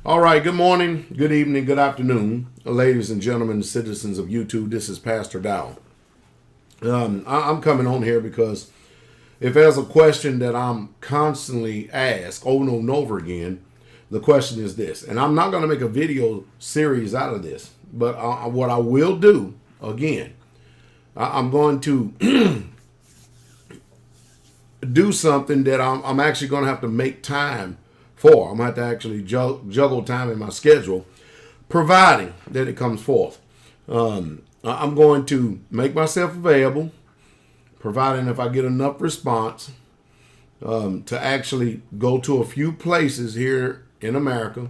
All right, good morning, good evening, good afternoon, ladies and gentlemen, citizens of YouTube. This is Pastor Dow. I'm coming on here because if there's a question that I'm constantly asked over and over again, the question is this. And I'm not going to make a video series out of this, but what I will do, again, I'm going to do something that I'm actually going to have to make time for. I'm going to have to actually juggle time in my schedule, providing that it comes forth. I'm going to make myself available, providing if I get enough response to actually go to a few places here in America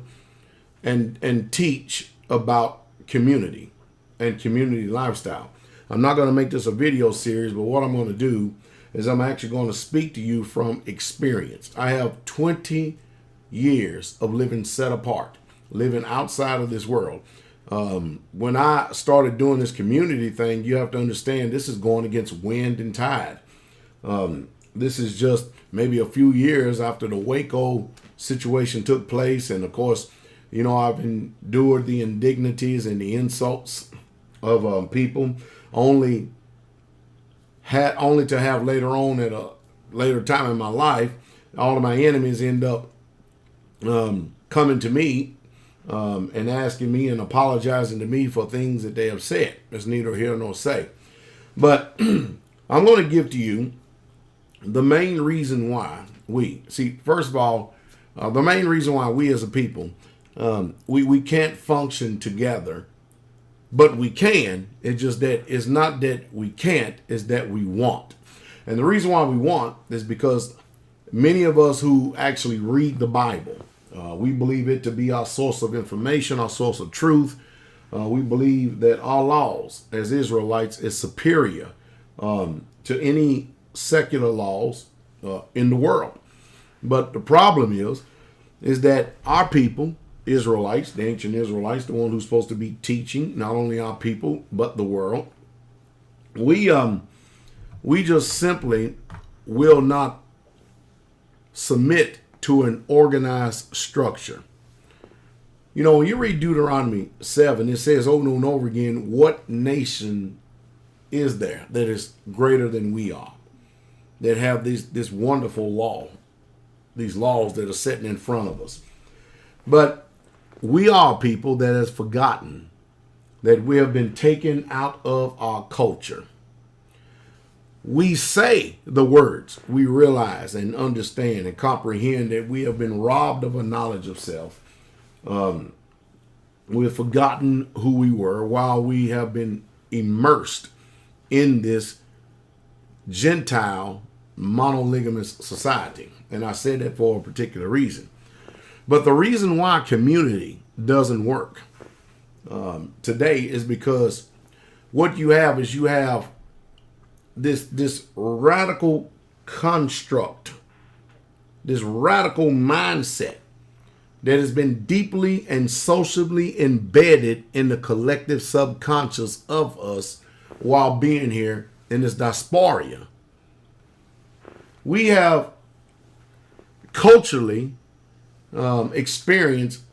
and teach about community and community lifestyle. I'm not going to make this a video series, but what I'm going to do is I'm actually going to speak to you from experience. I have 20 years of living set apart, living outside of this world. When I started doing this community thing, you have to understand this is going against wind and tide. This is just maybe a few years after the Waco situation took place. And of course, you know, I've endured the indignities and the insults of people only to have later on at a later time in my life, all of my enemies end up coming to me and asking me and apologizing to me for things that they have said. It's neither here nor say. But I'm going to give to you the main reason why first of all, the main reason why we as a people, we can't function together, but we can. It's just that it's not that we can't, it's that we want. And the reason why we want is because many of us who actually read the Bible, we believe it to be our source of information, our source of truth. We believe that our laws as Israelites is superior to any secular laws in the world. But the problem is that our people, Israelites, the ancient Israelites, the one who's supposed to be teaching not only our people but the world, we just simply will not submit to an organized structure. You know, when you read Deuteronomy 7, it says over and over again, what nation is there that is greater than we are, that have this wonderful law, these laws that are sitting in front of us. But we are people that has forgotten that we have been taken out of our culture. We say the words, we realize and understand and comprehend that we have been robbed of a knowledge of self. We have forgotten who we were while we have been immersed in this Gentile monolygamous society. And I say that for a particular reason. But the reason why community doesn't work today is because what you have is this radical construct, this radical mindset that has been deeply and socially embedded in the collective subconscious of us while being here in this diaspora. We have culturally experienced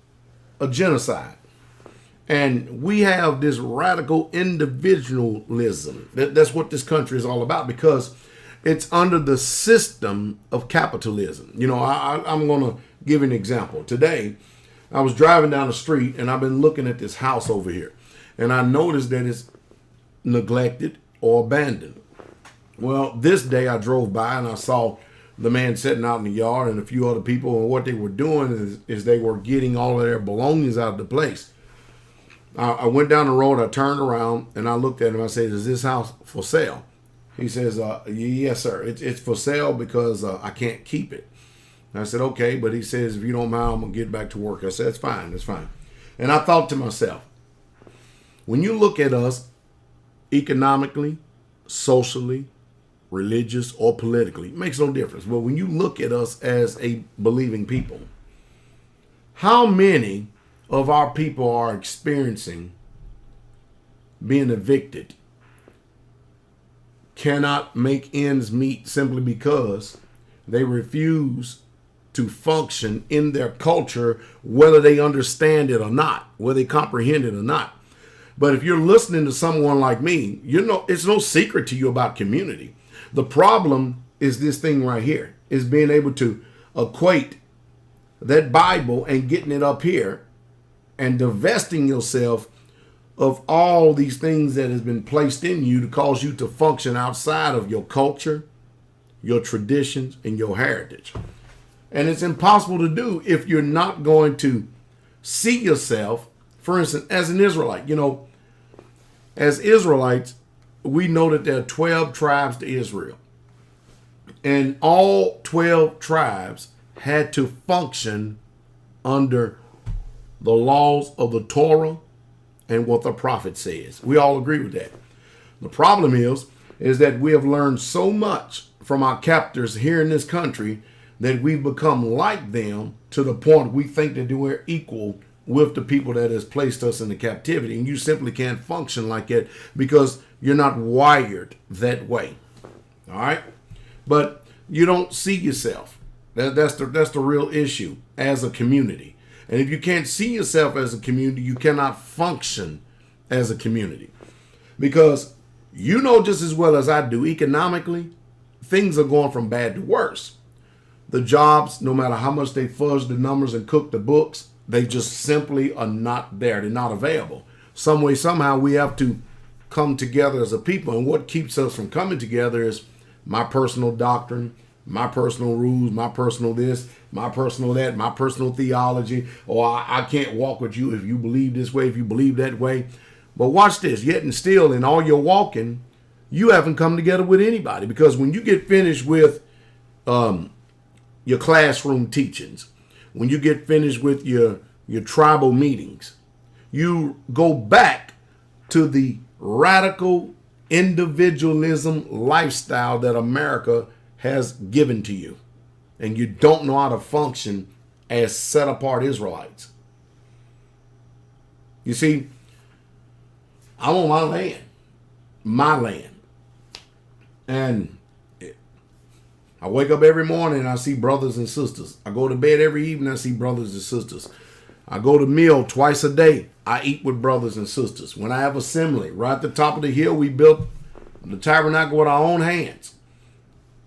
a genocide. And we have this radical individualism. That's what this country is all about, because it's under the system of capitalism. You know, I'm going to give an example. Today, I was driving down the street and I've been looking at this house over here. And I noticed that it's neglected or abandoned. Well, this day I drove by and I saw the man sitting out in the yard and a few other people. And what they were doing is they were getting all of their belongings out of the place. I went down the road, I turned around, and I looked at him. I said, is this house for sale? He says, yes, sir. It's for sale because I can't keep it. And I said, okay. But he says, if you don't mind, I'm going to get back to work. I said, it's fine. It's fine. And I thought to myself, when you look at us economically, socially, religious, or politically, it makes no difference. But when you look at us as a believing people, how many of our people are experiencing being evicted, cannot make ends meet simply because they refuse to function in their culture, whether they understand it or not, whether they comprehend it or not. But if you're listening to someone like me, it's no secret to you about community. The problem is this thing right here, is being able to equate that Bible and getting it up here and divesting yourself of all these things that has been placed in you to cause you to function outside of your culture, your traditions, and your heritage. And it's impossible to do if you're not going to see yourself, for instance, as an Israelite. As Israelites, we know that there are 12 tribes to Israel. And all 12 tribes had to function under the laws of the Torah and what the prophet says. We all agree with that. The problem is that we have learned so much from our captors here in this country that we've become like them to the point we think that we're equal with the people that has placed us in the captivity. And you simply can't function like that because you're not wired that way. All right? But you don't see yourself. That's the real issue as a community. And if you can't see yourself as a community, you cannot function as a community. Because you know just as well as I do, economically, things are going from bad to worse. The jobs, no matter how much they fudge the numbers and cook the books, they just simply are not there. They're not available. Some way, somehow, we have to come together as a people. And what keeps us from coming together is my personal doctrine, my personal rules, my personal this, my personal that, my personal theology. Or I can't walk with you if you believe this way, if you believe that way. But watch this. Yet and still, in all your walking, you haven't come together with anybody. Because when you get finished with your classroom teachings, when you get finished with your tribal meetings, you go back to the radical individualism lifestyle that America has given to you. And you don't know how to function as set apart Israelites. You see, I'm on my land. And I wake up every morning and I see brothers and sisters. I go to bed every evening, I see brothers and sisters. I go to meal twice a day. I eat with brothers and sisters. When I have assembly, right at the top of the hill, we built the tabernacle with our own hands.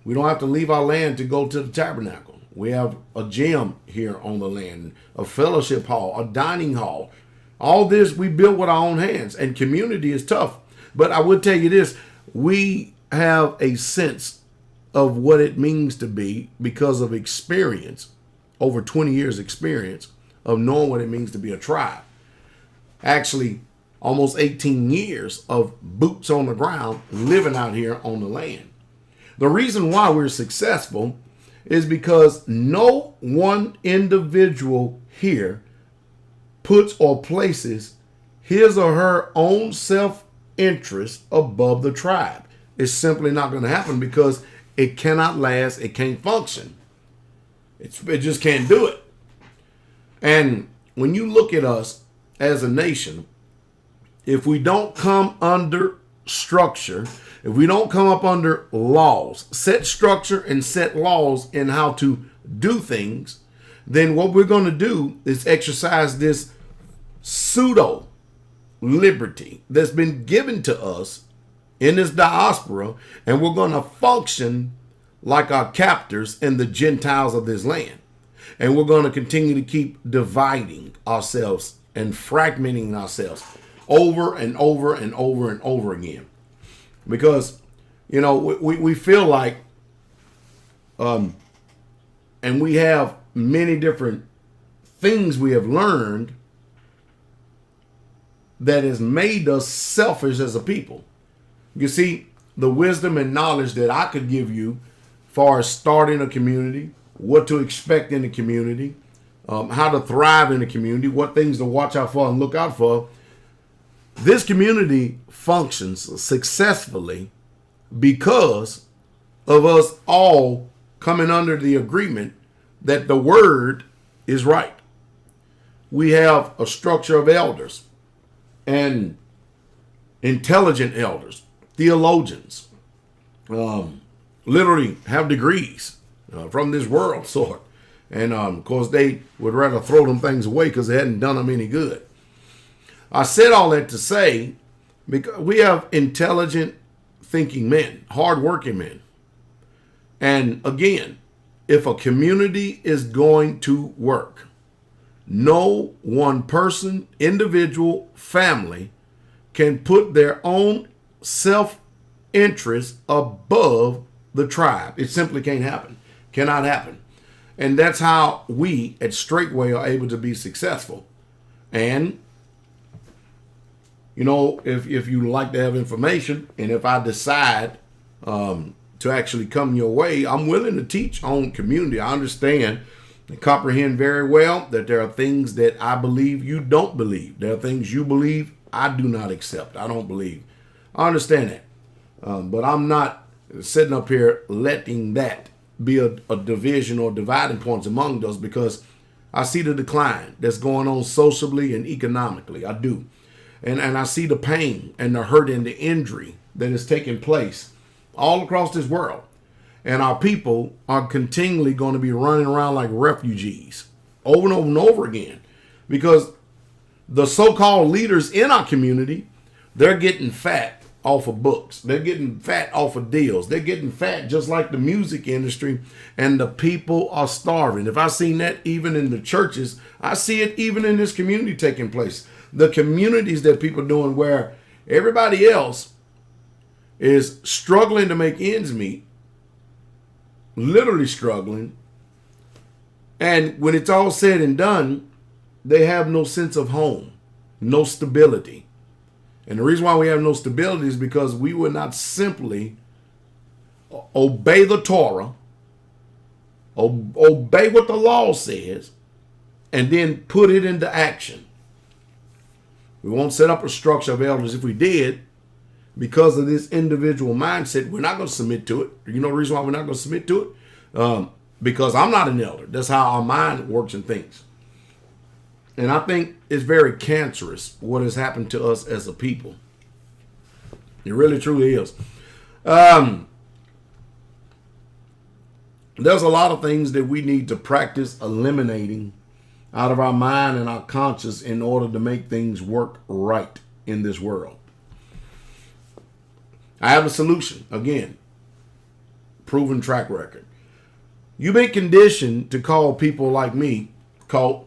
We don't have to leave our land to go to the tabernacle. We have a gym here on the land, a fellowship hall, a dining hall. All this we built with our own hands, and community is tough. But I would tell you this, we have a sense of what it means to be because of experience, over 20 years experience of knowing what it means to be a tribe. Actually, almost 18 years of boots on the ground living out here on the land. The reason why we're successful is because no one individual here puts or places his or her own self-interest above the tribe. It's simply not going to happen because it cannot last. It can't function. It just can't do it. And when you look at us as a nation, if we don't come under structure, if we don't come up under laws, set structure and set laws in how to do things, then what we're going to do is exercise this pseudo liberty that's been given to us in this diaspora, and we're going to function like our captors and the Gentiles of this land. And we're going to continue to keep dividing ourselves and fragmenting ourselves over and over and over and over again. Because, we feel like, and we have many different things we have learned that has made us selfish as a people. You see, the wisdom and knowledge that I could give you as far as starting a community, what to expect in the community, how to thrive in the community, what things to watch out for and look out for. This community functions successfully because of us all coming under the agreement that the word is right. We have a structure of elders and intelligent elders, theologians, literally have degrees from this world sort. And of course, they would rather throw them things away because they hadn't done them any good. I said all that to say, because we have intelligent thinking men, hardworking men. And again, if a community is going to work, no one person, individual, family can put their own self-interest above the tribe. It simply can't happen. Cannot happen. And that's how we at Straightway are able to be successful. And, you know, if you like to have information, and if I decide to actually come your way, I'm willing to teach on community. I understand and comprehend very well that there are things that I believe you don't believe. There are things you believe I do not accept. I don't believe. I understand that. But I'm not sitting up here letting that be a division or dividing points among us, because I see the decline that's going on socially and economically. I do. And I see the pain and the hurt and the injury that is taking place all across this world. And our people are continually going to be running around like refugees over and over and over again, because the so-called leaders in our community, they're getting fat off of books. They're getting fat off of deals. They're getting fat just like the music industry, and the people are starving. If I've seen that even in the churches, I see it even in this community taking place. The communities that people are doing where everybody else is struggling to make ends meet, literally struggling. And when it's all said and done, they have no sense of home, no stability. And the reason why we have no stability is because we would not simply obey the Torah, obey what the law says, and then put it into action. We won't set up a structure of elders. If we did, because of this individual mindset, we're not going to submit to it. You know the reason why we're not going to submit to it? Because I'm not an elder. That's how our mind works and thinks. And I think it's very cancerous what has happened to us as a people. It really, truly is. There's a lot of things that we need to practice eliminating out of our mind and our conscience in order to make things work right in this world. I have a solution. Again, proven track record. You've been conditioned to call people like me cult,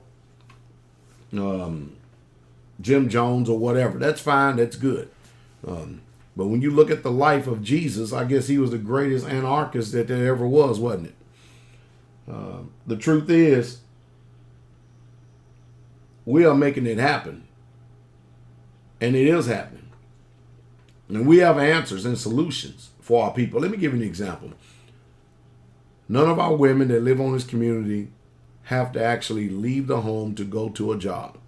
Jim Jones or whatever. That's fine. That's good. But when you look at the life of Jesus, I guess he was the greatest anarchist that there ever was, wasn't it? The truth is, we are making it happen. And it is happening. And we have answers and solutions for our people. Let me give you an example. None of our women that live on this community have to actually leave the home to go to a job.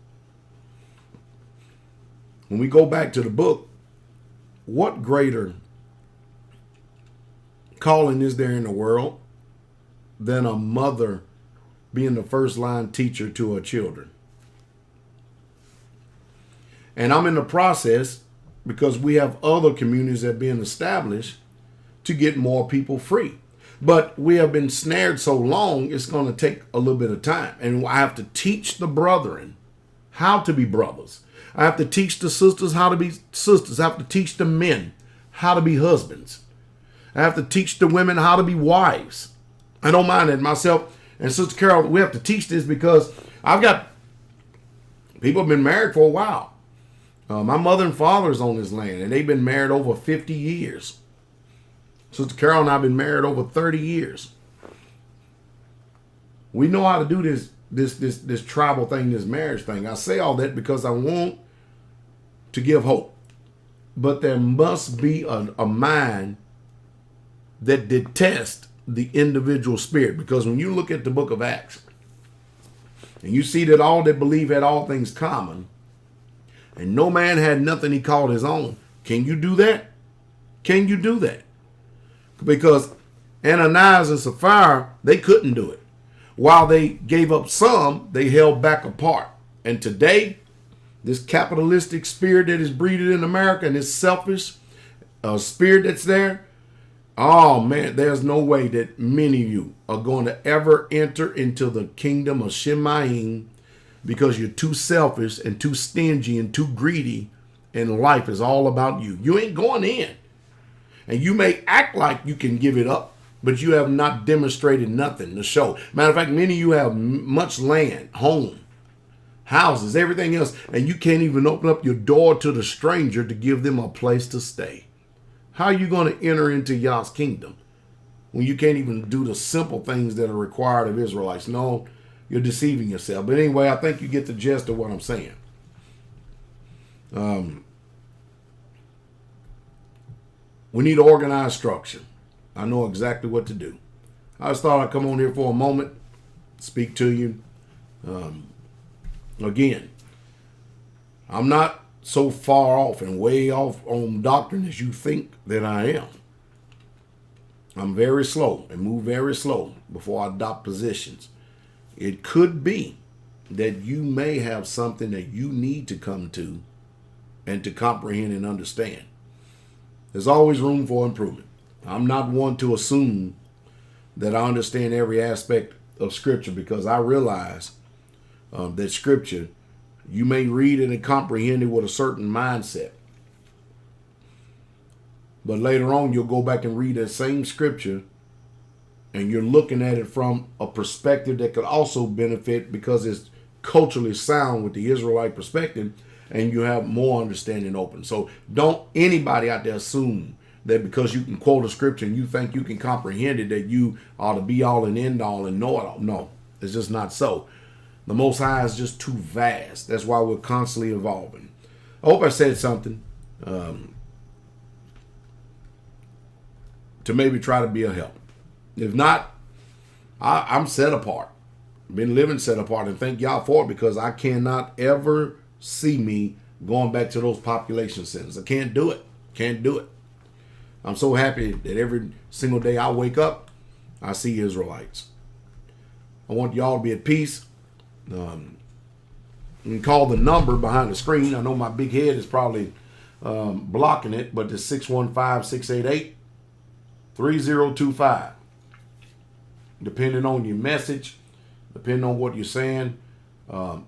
When we go back to the book, what greater calling is there in the world than a mother being the first line teacher to her children? And I'm in the process, because we have other communities that are being established, to get more people free. But we have been snared so long, it's going to take a little bit of time. And I have to teach the brethren how to be brothers. I have to teach the sisters how to be sisters. I have to teach the men how to be husbands. I have to teach the women how to be wives. I don't mind that. Myself and Sister Carol, we have to teach this because I've got people have been married for a while. My mother and father's on this land, and they've been married over 50 years. Sister Carol and I have been married over 30 years. We know how to do this tribal thing, this marriage thing. I say all that because I want to give hope. But there must be a mind that detests the individual spirit. Because when you look at the book of Acts, and you see that all that believe had all things common, and no man had nothing he called his own. Can you do that? Can you do that? Because Ananias and Sapphira, they couldn't do it. While they gave up some, they held back a part. And today, this capitalistic spirit that is breeded in America, and this selfish spirit that's there, Oh man, there's no way that many of you are going to ever enter into the kingdom of Shemayim because you're too selfish and too stingy and too greedy, and life is all about you. You ain't going in. And you may act like you can give it up, but you have not demonstrated nothing to show. Matter of fact, many of you have much land, home, houses, everything else, and you can't even open up your door to the stranger to give them a place to stay. How are you going to enter into Yah's kingdom when you can't even do the simple things that are required of Israelites? No, you're deceiving yourself. But anyway, I think you get the gist of what I'm saying. We need organized structure. I know exactly what to do. I just thought I'd come on here for a moment, speak to you. Again, I'm not so far off and way off on doctrine as you think that I am. I'm very slow and move very slow before I adopt positions. It could be that you may have something that you need to come to and to comprehend and understand. There's always room for improvement. I'm not one to assume that I understand every aspect of Scripture, because I realize that Scripture, you may read it and comprehend it with a certain mindset. But later on, you'll go back and read that same Scripture, and you're looking at it from a perspective that could also benefit because it's culturally sound with the Israelite perspective, and you have more understanding open. So don't anybody out there assume that because you can quote a Scripture and you think you can comprehend it, that you ought to be all and end all and know it all. No, it's just not so. The Most High is just too vast. That's why we're constantly evolving. I hope I said something to maybe try to be a help. If not, I'm set apart. Been living set apart, and thank y'all for it, because I cannot ever see me going back to those population centers. I can't do it. Can't do it. I'm so happy that every single day I wake up, I see Israelites. I want y'all to be at peace. You can call the number behind the screen. I know my big head is probably blocking it, but it's 615-688-3025. Depending on your message, depending on what you're saying, I'll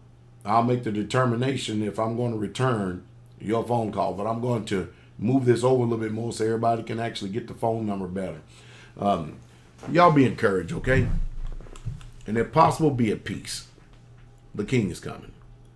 make the determination if I'm going to return your phone call. But I'm going to move this over a little bit more so everybody can actually get the phone number better. Y'all be encouraged, okay? And if possible, be at peace. The King is coming.